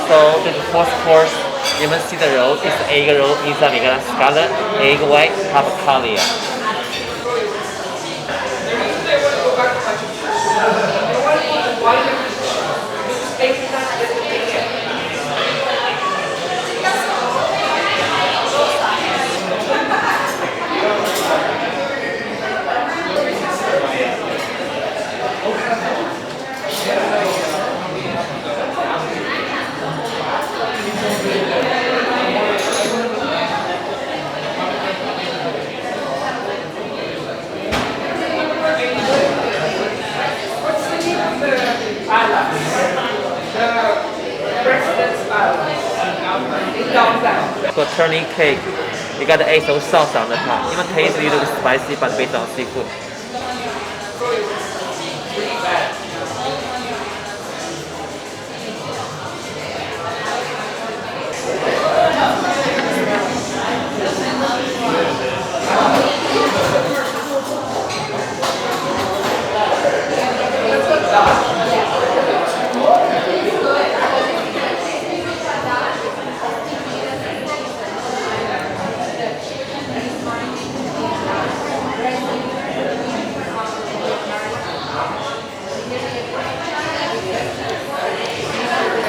So the fourth course, you must see the roll is egg roll inside we got scallop, egg white, tapacalia. For turning cake, you got the XO sauce on the top. Even taste a little bit spicy, but based on seafood.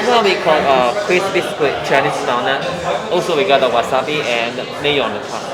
Now we call crispy squid Chinese donut. Also we got the wasabi and mayo on the top.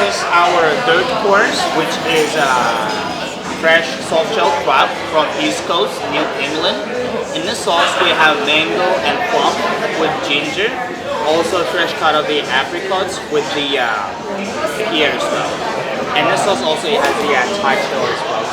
is our third course, which is fresh soft shell crab from East Coast, New England. In the sauce, we have mango and plum with ginger. Also fresh cut of the apricots with the pear as well. And the sauce also has the Thai shell as well.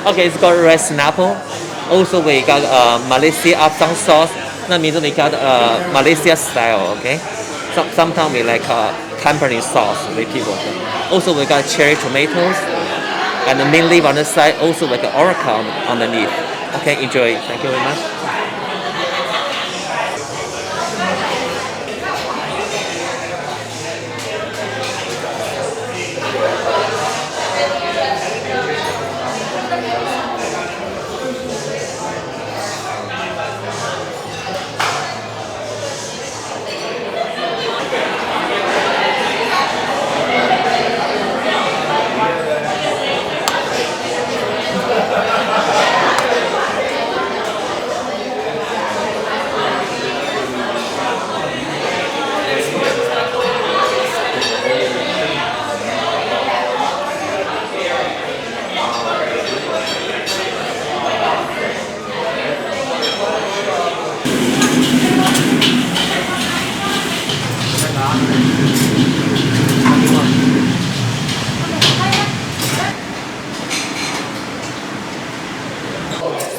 Okay, it's called red snapper. Also, we got Malaysia Apsang sauce. That means we got Malaysia style. Okay, sometimes we like Cantonese sauce with people. Also, we got cherry tomatoes and the mint leaf on the side. Also, like an oraca underneath. Okay, enjoy. Thank you very much.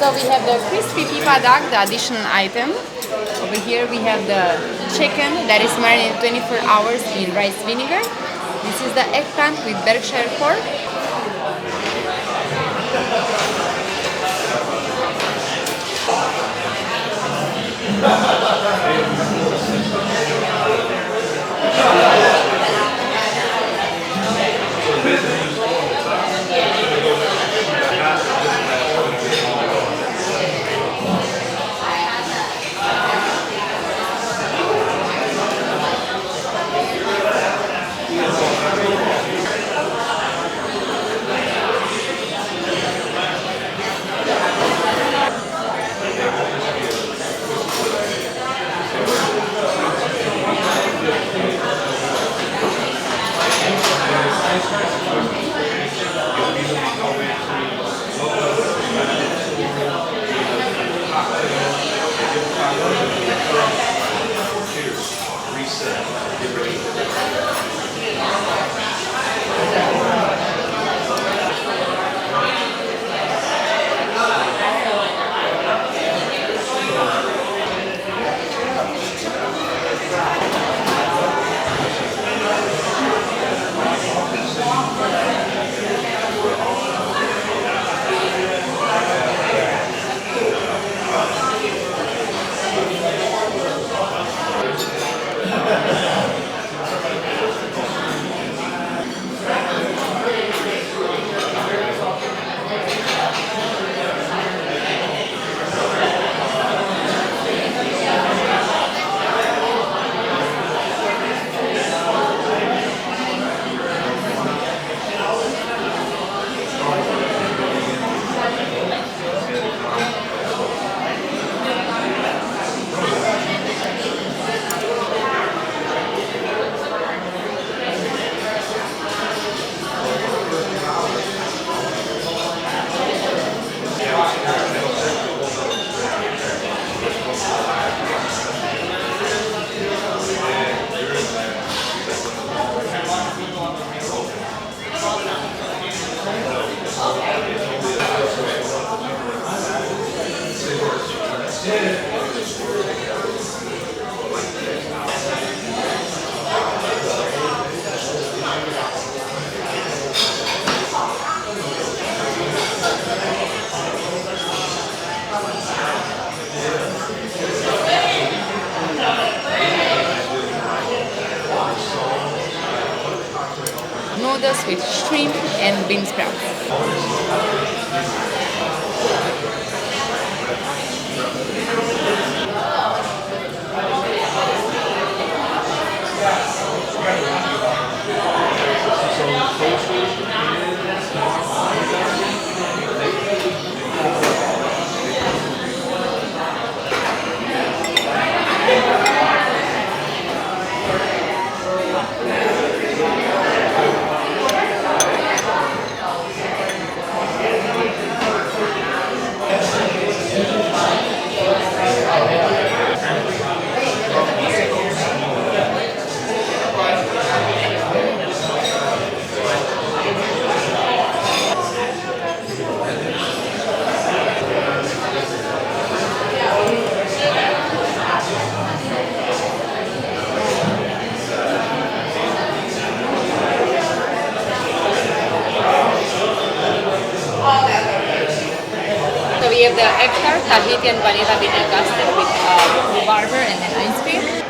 So we have the crispy pipa duck, the additional item. Over here we have the chicken that is marinated 24 hours in rice vinegar. This is the eggplant with Berkshire pork. Noodles with shrimp and bean sprouts. So we have the egg tart, Tahitian vanilla bean custard with rhubarber and then ice cream.